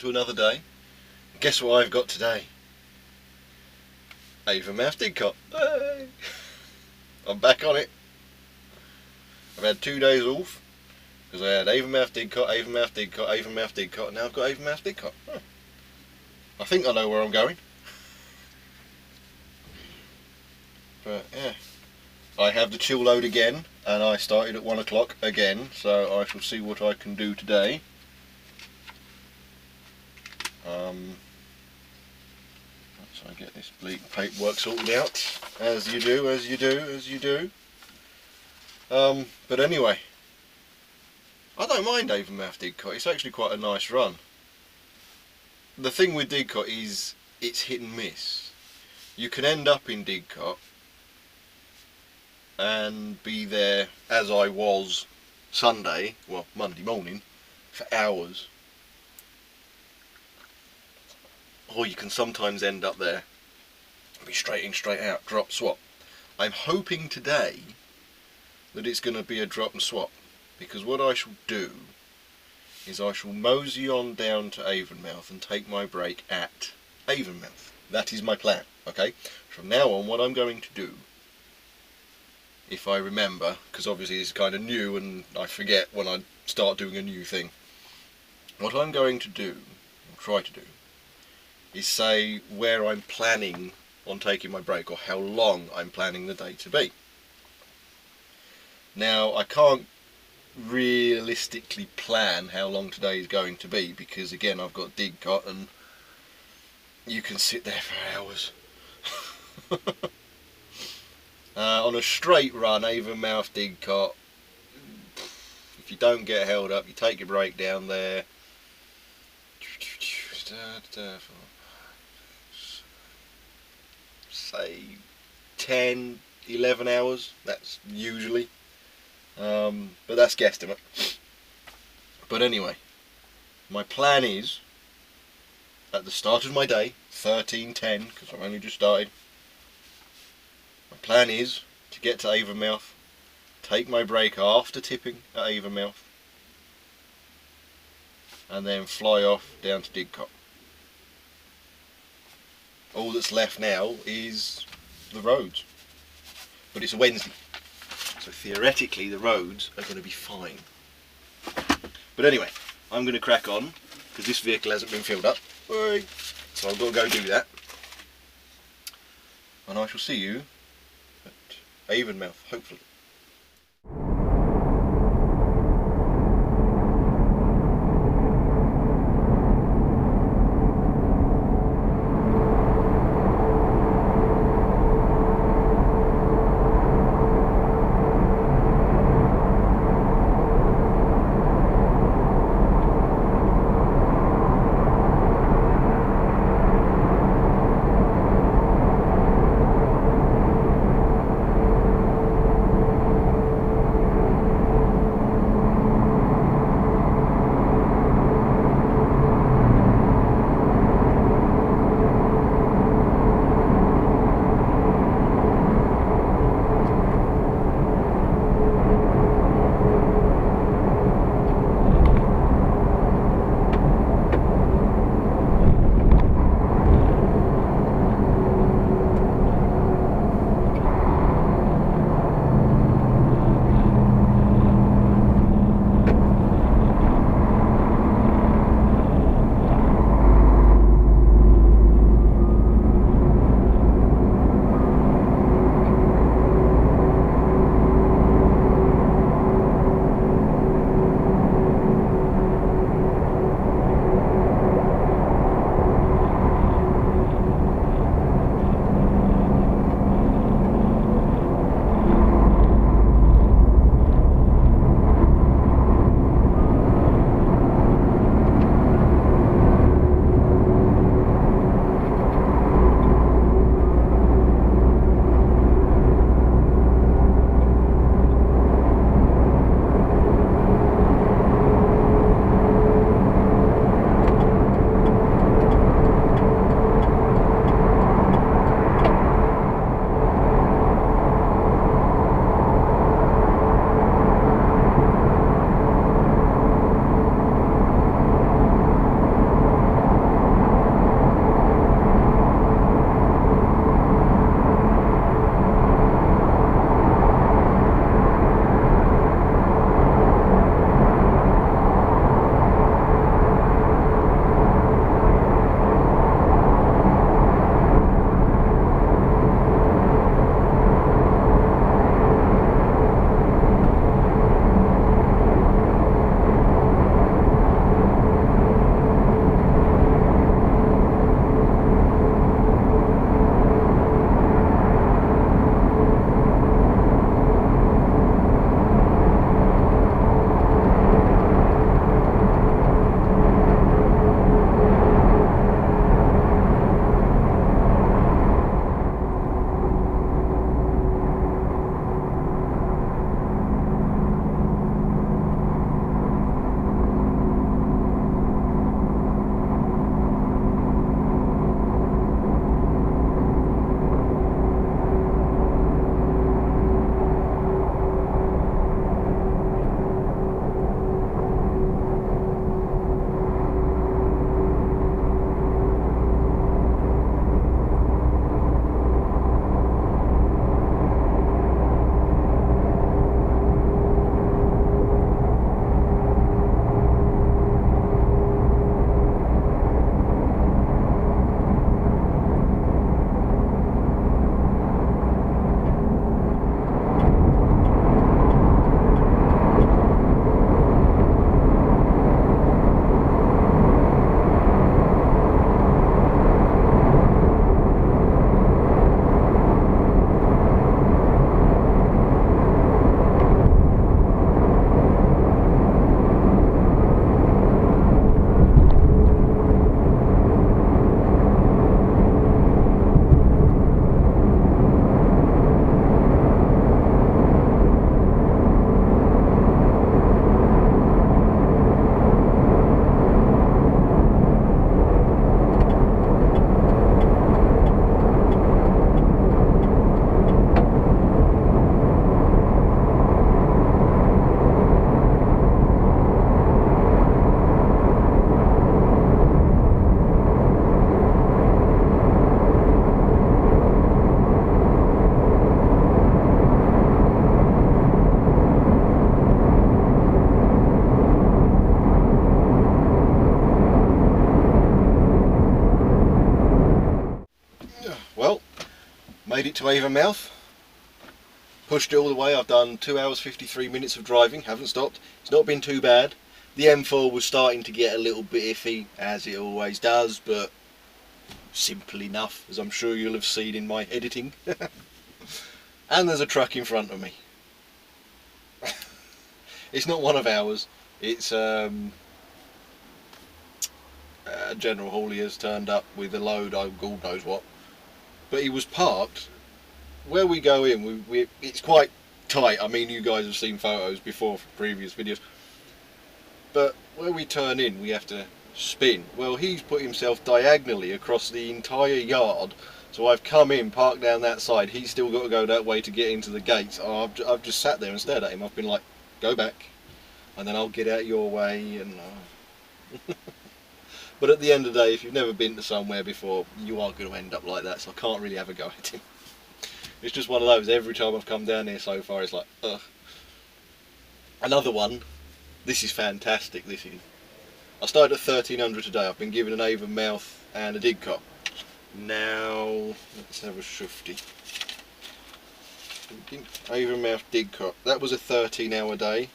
to another day. And guess what I've got today? Avonmouth Didcot. Hey! I'm back on it. I've had 2 days off because I had Avonmouth Didcot, Avonmouth Didcot, Avonmouth Didcot, and now I've got Avonmouth Didcot. I think I know where I'm going. But yeah, I have the chill load again, and I started at 1 o'clock again, so I shall see what I can do today. So I get this bleak paperwork sorted out, as you do, as you do, as you do. But anyway, I don't mind Avonmouth Didcot. It's actually quite a nice run. The thing with Didcot is it's hit and miss. You can end up in Didcot and be there, as I was Sunday, well Monday morning, for hours. Or you can sometimes end up there, be straight in, straight out, drop, swap. I'm hoping today that it's going to be a drop and swap, because what I shall do is I shall mosey on down to Avonmouth and take my break at Avonmouth. That is my plan, okay? From now on, what I'm going to do, if I remember, because obviously it's kind of new and I forget when I start doing a new thing, what I'm going to do, or try to do, is say where I'm planning on taking my break, or how long I'm planning the day to be. Now, I can't realistically plan how long today is going to be, because again I've got Didcot and you can sit there for hours. On a straight run, Avonmouth Didcot, if you don't get held up, you take your break down there. Say 10, 11 hours, that's usually. But that's guesstimate. But anyway, my plan is, at the start of my day, 13:10, because I've only just started, my plan is to get to Avonmouth, take my break after tipping at Avonmouth, and then fly off down to Didcot. All that's left now is the roads. But it's a Wednesday, so theoretically the roads are going to be fine. But anyway, I'm going to crack on, because this vehicle hasn't been filled up. So I've got to go do that. And I shall see you at Avonmouth, hopefully. made it to Avonmouth. Pushed it all the way. I've done 2 hours 53 minutes of driving, haven't stopped. It's not been too bad. The M4 was starting to get a little bit iffy, as it always does, but simple enough, as I'm sure you'll have seen in my editing. And there's a truck in front of me. It's not one of ours, it's General Haulier's turned up with a load, God knows what. But he was parked. Where we go in, it's quite tight. I mean, you guys have seen photos before from previous videos. But where we turn in, we have to spin. Well, he's put himself diagonally across the entire yard. So I've come in, parked down that side. He's still got to go that way to get into the gates. I've just sat there and stared at him. I've been like, go back, and then I'll get out your way. And But at the end of the day, if you've never been to somewhere before, you are going to end up like that. So I can't really have a go at him. It's just one of those. Every time I've come down here so far, it's like, ugh. Another one. This is fantastic. This is. I started at 1300 today. I've been given an Avonmouth and a dig cop. Now let's have a shufty. Avonmouth dig cop. That was a 13-hour day.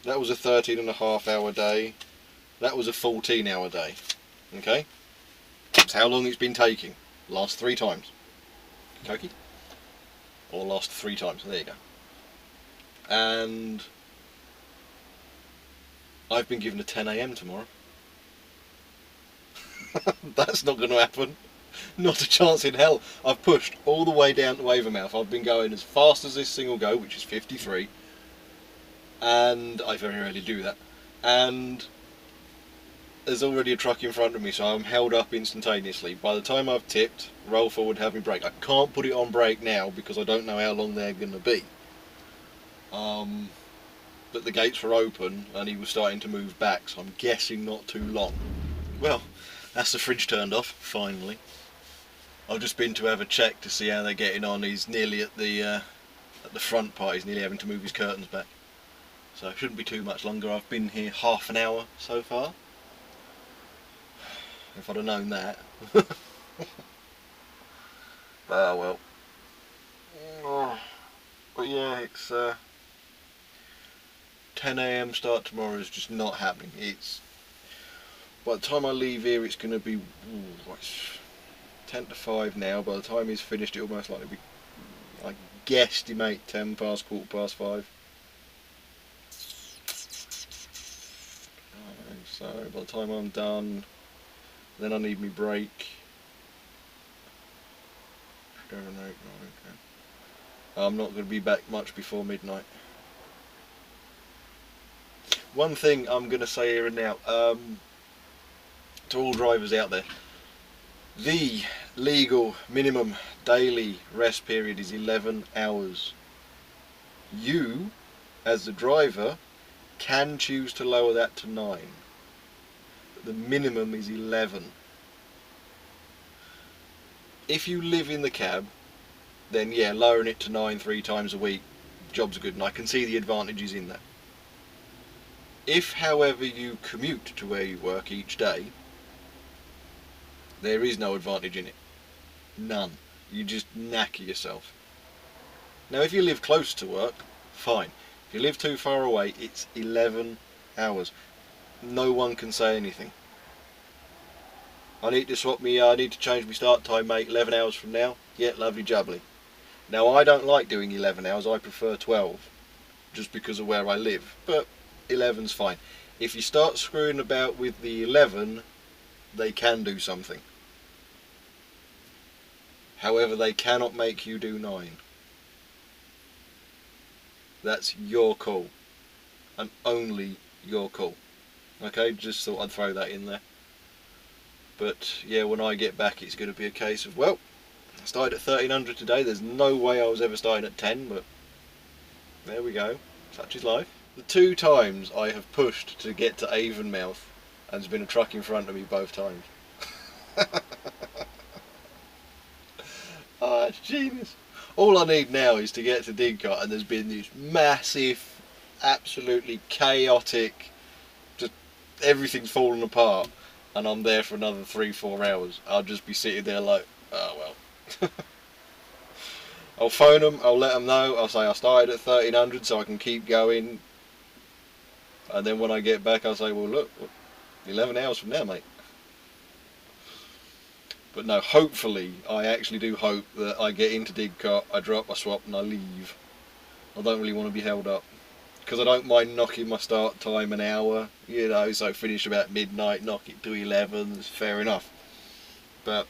That was a 13.5-hour day. That was a 14-hour day. Okay. That's how long it's been taking. Last 3 times. Koki? Or last 3 times. There you go. And I've been given a 10 AM tomorrow. That's not going to happen. Not a chance in hell. I've pushed all the way down to Avonmouth. I've been going as fast as this thing will go, which is 53. And I very rarely do that. And there's already a truck in front of me, so I'm held up instantaneously. By the time I've tipped, roll forward, have me brake. I can't put it on brake now because I don't know how long they're going to be. But the gates were open and he was starting to move back, so I'm guessing not too long. Well, that's the fridge turned off, finally. I've just been to have a check to see how they're getting on. He's nearly at the front part, he's nearly having to move his curtains back. So it shouldn't be too much longer. I've been here half an hour so far. If I'd have known that. Ah well. But yeah, it's 10 AM start tomorrow is just not happening. It's by the time I leave here, it's going to be it's 10 to 5 now. By the time he's finished, it'll most likely be, I guesstimate, 10 past, quarter past 5. So by the time I'm done, then I need me break. 7, 8, 9, okay. I'm not going to be back much before midnight. One thing I'm going to say here and now, to all drivers out there, the legal minimum daily rest period is 11 hours. You, as the driver, can choose to lower that to 9. But the minimum is 11. If you live in the cab, then yeah, lowering it to 9 3 times a week, job's good, and I can see the advantages in that. If, however, you commute to where you work each day, there is no advantage in it. None. You just knacker yourself. Now, if you live close to work, fine. If you live too far away, it's 11 hours. No one can say anything. I need to change my start time, mate, 11 hours from now. Yeah, lovely jubbly. Now, I don't like doing 11 hours, I prefer 12, just because of where I live, but 11's fine. If you start screwing about with the 11, they can do something. However, they cannot make you do 9. That's your call, and only your call. Okay, just thought I'd throw that in there. But yeah, when I get back, it's going to be a case of, well, I started at 1300 today. There's no way I was ever starting at 10, but there we go. Such is life. The 2 times I have pushed to get to Avonmouth, and there's been a truck in front of me both times. Oh, it's genius. All I need now is to get to Didcot, and there's been this massive, absolutely chaotic, just everything's fallen apart, and I'm there for another 3 4 hours. I'll just be sitting there like, oh well. I'll phone them, I'll let them know, I'll say I started at 1300 so I can keep going, and then when I get back I'll say, well look, 11 hours from now, mate. But no, hopefully, I actually do hope that I get into Didcot, I drop my swap and I leave. I don't really want to be held up, because I don't mind knocking my start time an hour, you know, so finish about midnight, knock it to 11, it's fair enough. But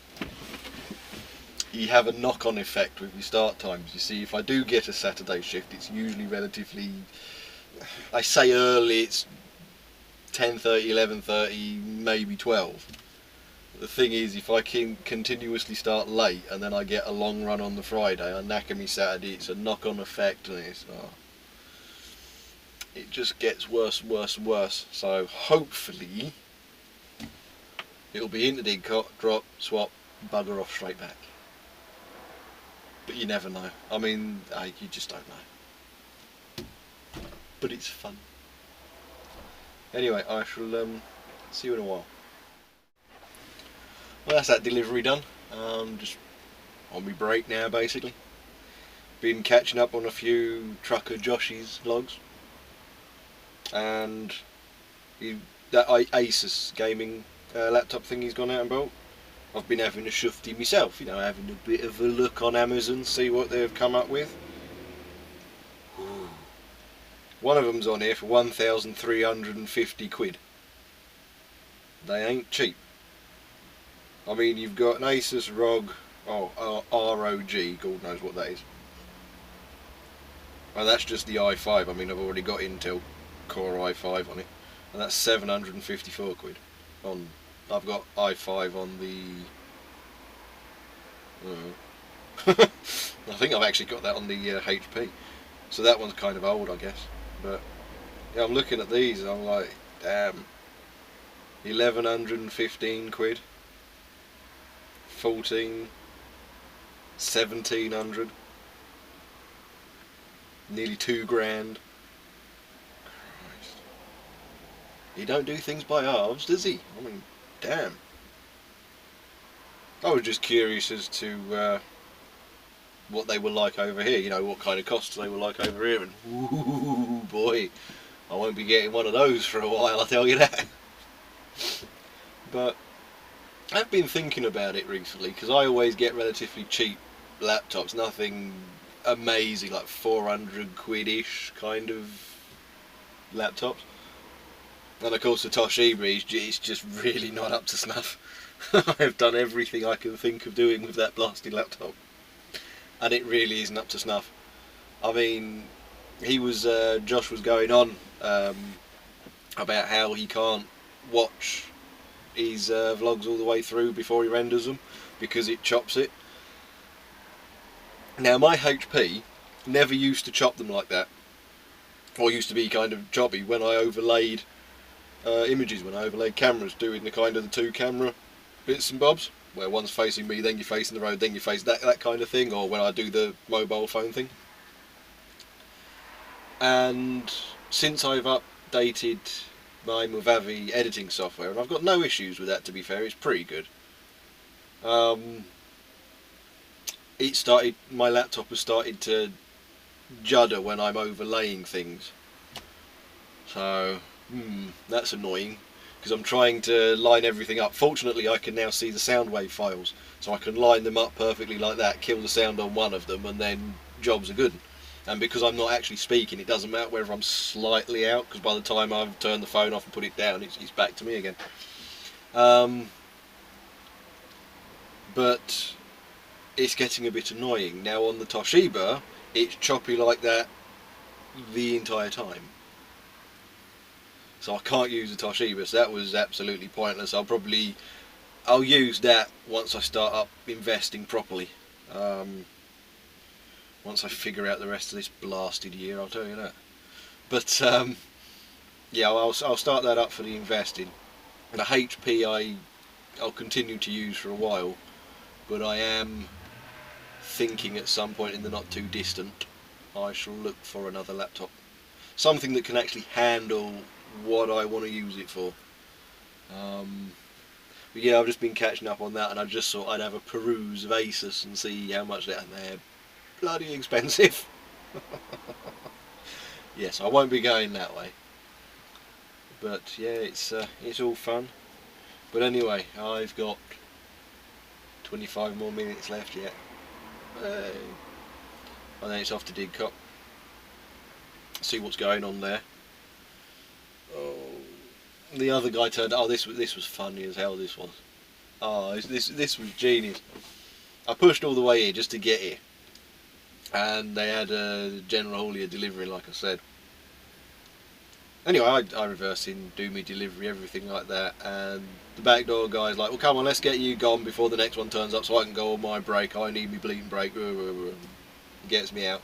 you have a knock-on effect with your start times. You see, if I do get a Saturday shift, it's usually relatively, I say early, it's 10:30, 11:30, maybe 12. The thing is, if I can continuously start late and then I get a long run on the Friday, I knacker me Saturday, it's a knock-on effect, and it just gets worse and worse and worse. So hopefully it'll be into Didcot, drop, swap, bugger off straight back. But you never know. I mean, you just don't know. But it's fun. Anyway, I shall see you in a while. Well, that's that delivery done. Just on my break now, basically. Been catching up on a few Trucker Josh's vlogs. And that Asus gaming laptop thing he's gone out and bought. I've been having a shufty myself, you know, having a bit of a look on Amazon, see what they've come up with. Ooh. One of them's on here for 1,350 quid. They ain't cheap. I mean, you've got an Asus ROG, ROG, God knows what that is. And that's just the i5. I mean, I've already got Intel Core i5 on it, and that's 754 quid. I've got i5 on the. I think I've actually got that on the HP. So that one's kind of old, I guess. But yeah, I'm looking at these and I'm like, damn. 1,115 quid. 14. 1,700. Nearly 2 grand. Christ. He don't do things by halves, does he? I mean, damn. I was just curious as to what they were like over here, you know, what kind of costs they were like over here, and ooh boy, I won't be getting one of those for a while, I'll tell you that. But I've been thinking about it recently, because I always get relatively cheap laptops, nothing amazing, like 400 quid-ish kind of laptops. And of course the Toshiba is just really not up to snuff. I've done everything I can think of doing with that blasted laptop, and it really isn't up to snuff. I mean, Josh was going on about how he can't watch his vlogs all the way through before he renders them because it chops it. Now my HP never used to chop them like that, or used to be kind of choppy when I overlaid images, when I overlaid cameras, doing the kind of the 2 camera bits and bobs, where one's facing me, then you're facing the road, then you face that kind of thing, or when I do the mobile phone thing. And since I've updated my Movavi editing software, and I've got no issues with that, to be fair, it's pretty good. My laptop has started to judder when I'm overlaying things. So, that's annoying, because I'm trying to line everything up. Fortunately, I can now see the sound wave files, so I can line them up perfectly like that, kill the sound on one of them, and then jobs are good. And because I'm not actually speaking, it doesn't matter whether I'm slightly out, because by the time I've turned the phone off and put it down, it's back to me again. But it's getting a bit annoying. Now on the Toshiba, it's choppy like that the entire time. So I can't use the Toshiba, so that was absolutely pointless. I'll use that once I start up investing properly. Once I figure out the rest of this blasted year, I'll tell you that. But yeah, I'll start that up for the investing. The HP I'll continue to use for a while, but I am thinking at some point in the not too distant I shall look for another laptop. Something that can actually handle what I want to use it for. But yeah, I've just been catching up on that, and I just thought I'd have a peruse of Asus and see how much they're bloody expensive. Yes, I won't be going that way. But yeah, it's all fun. But anyway, I've got 25 more minutes left yet. Hey. And then it's off to Didcot. See what's going on there. Oh, the other guy turned. Oh, this was funny as hell. This was. Oh, this was genius. I pushed all the way here just to get here, and they had a General Haulier delivery, like I said. Anyway, I reversed in, do me delivery, everything like that, and the back door guy's like, well, come on, let's get you gone before the next one turns up so I can go on my break. I need me bleeding break. Gets me out.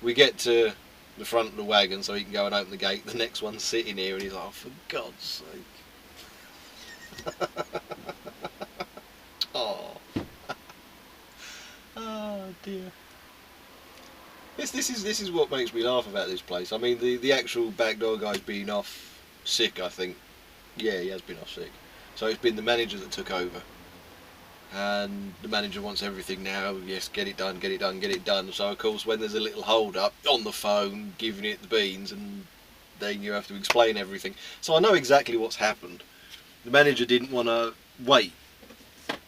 We get to the front of the wagon so he can go and open the gate. The next one's sitting here and he's like, oh, for God's sake. Oh. Oh dear. This is what makes me laugh about this place. I mean, the actual back door guy's been off sick, I think. Yeah, he has been off sick. So it's been the manager that took over. And the manager wants everything now. Yes, get it done, get it done, get it done. So of course, when there's a little hold up, on the phone, giving it the beans, and then you have to explain everything. So I know exactly what's happened. The manager didn't want to wait,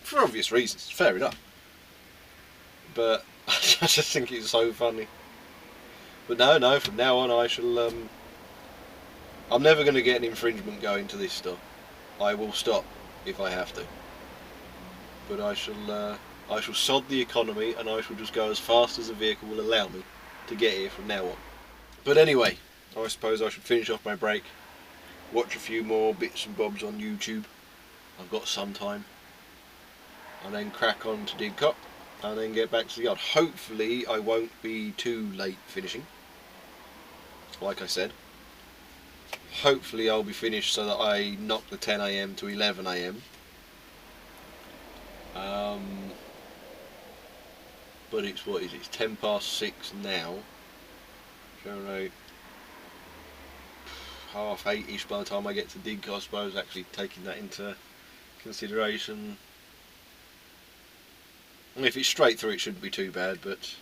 for obvious reasons. Fair enough. But I just think it's so funny. But no, from now on I shall, I'm never going to get an infringement going to this store. I will stop if I have to. But I shall sod the economy and I shall just go as fast as the vehicle will allow me to get here from now on. But anyway, I suppose I should finish off my break, watch a few more bits and bobs on YouTube. I've got some time. And then crack on to Didcot and then get back to the yard. Hopefully I won't be too late finishing. Like I said. Hopefully I'll be finished so that I knock the 10 AM to 11 AM. But it's, what is it? It's 10 past 6 now. So like 8:30ish by the time I get to Didcot, I suppose, actually taking that into consideration. If it's straight through, it shouldn't be too bad, but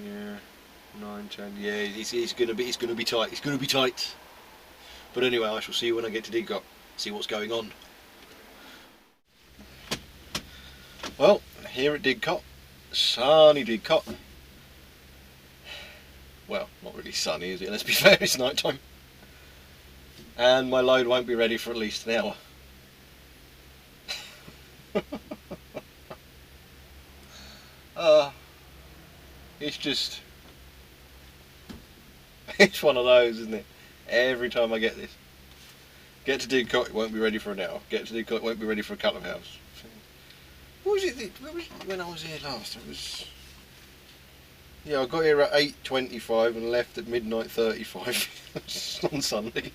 yeah, 9, 10. Yeah, it's gonna be tight. It's gonna be tight. But anyway, I shall see you when I get to Didcot. See what's going on. Well, here at Didcot, sunny Didcot. Well, not really sunny, is it? Let's be fair, it's night time. And my load won't be ready for at least an hour. It's just, it's one of those, isn't it? Every time I get this. Get to Didcot, it won't be ready for an hour. Get to Didcot, it won't be ready for a couple of hours. What was it when I was here last? It was, yeah, I got here at 8:25 and left at midnight 35 on Sunday.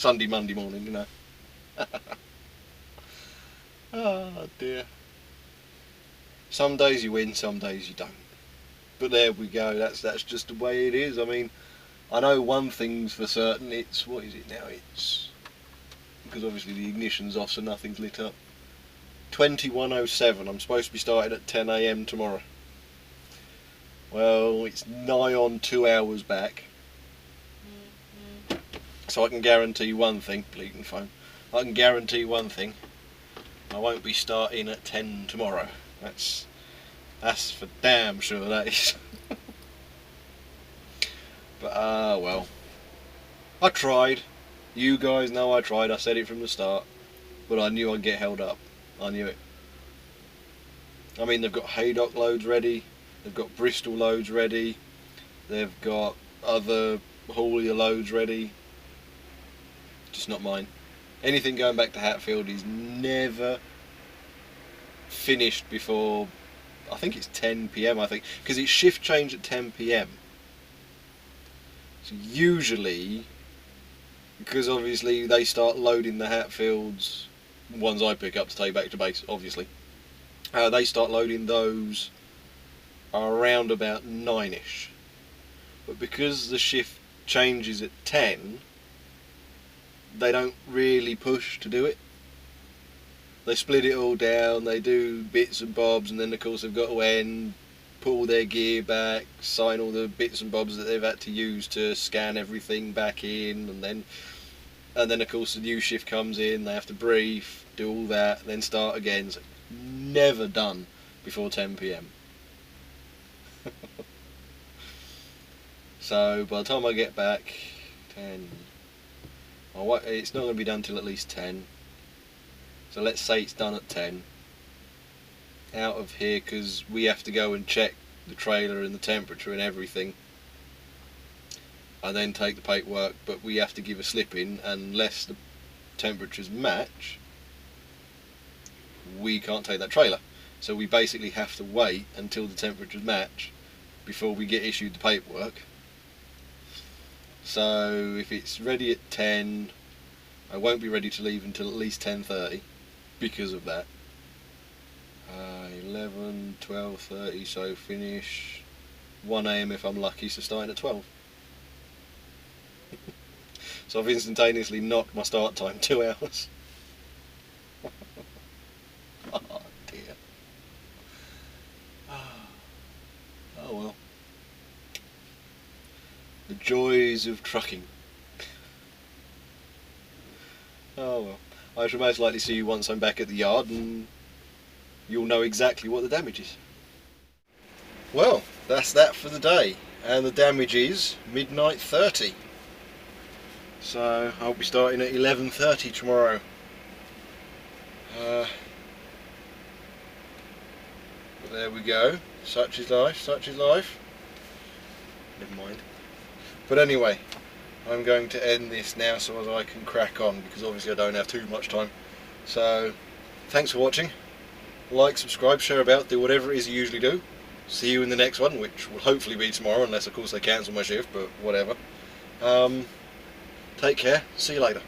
Monday morning, you know. Oh dear. Some days you win, some days you don't. But there we go, that's just the way it is. I mean, I know one thing's for certain, it's, what is it now? It's, because obviously the ignition's off so nothing's lit up. 21:07, I'm supposed to be starting at 10 AM tomorrow. Well, it's nigh on 2 hours back. So I can guarantee one thing, bleeding phone, I can guarantee one thing, I won't be starting at 10 tomorrow. That's for damn sure, that is. But well, I tried. You guys know I tried, I said it from the start, but I knew I'd get held up. I knew it. I mean, they've got Haydock loads ready, they've got Bristol loads ready, they've got other Haulier loads ready, just not mine. Anything going back to Hatfield is never finished before, I think it's 10 PM, I think, because it's shift change at 10 PM. So usually, because obviously they start loading the Hatfields, ones I pick up to take back to base, obviously, they start loading those around about 9ish. But because the shift changes at 10, they don't really push to do it. They split it all down, they do bits and bobs, and then of course they've got to end, put all their gear back, sign all the bits and bobs that they've had to use to scan everything back in, and then of course the new shift comes in, they have to brief, do all that, then start again. So never done before 10 PM. So by the time I get back, 10, it's not going to be done till at least 10. So let's say it's done at 10. Out of here, because we have to go and check the trailer and the temperature and everything, and then take the paperwork, but we have to give a slip in. Unless the temperatures match, we can't take that trailer. So we basically have to wait until the temperatures match before we get issued the paperwork. So if it's ready at 10, I won't be ready to leave until at least 10:30 because of that. 11, 12:30, so finish 1 AM if I'm lucky, so starting at 12. So I've instantaneously knocked my start time 2 hours. Oh dear. Oh well. The joys of trucking. Oh well. I shall most likely see you once I'm back at the yard, and you'll know exactly what the damage is. Well, that's that for the day, and the damage is midnight 30. So I'll be starting at 11:30 tomorrow. But there we go. Such is life, such is life. Never mind. But anyway, I'm going to end this now so as I can crack on, because obviously I don't have too much time. So, thanks for watching. Like, subscribe, share about, do whatever it is you usually do. See you in the next one, which will hopefully be tomorrow, unless of course they cancel my shift, but whatever. Take care, see you later.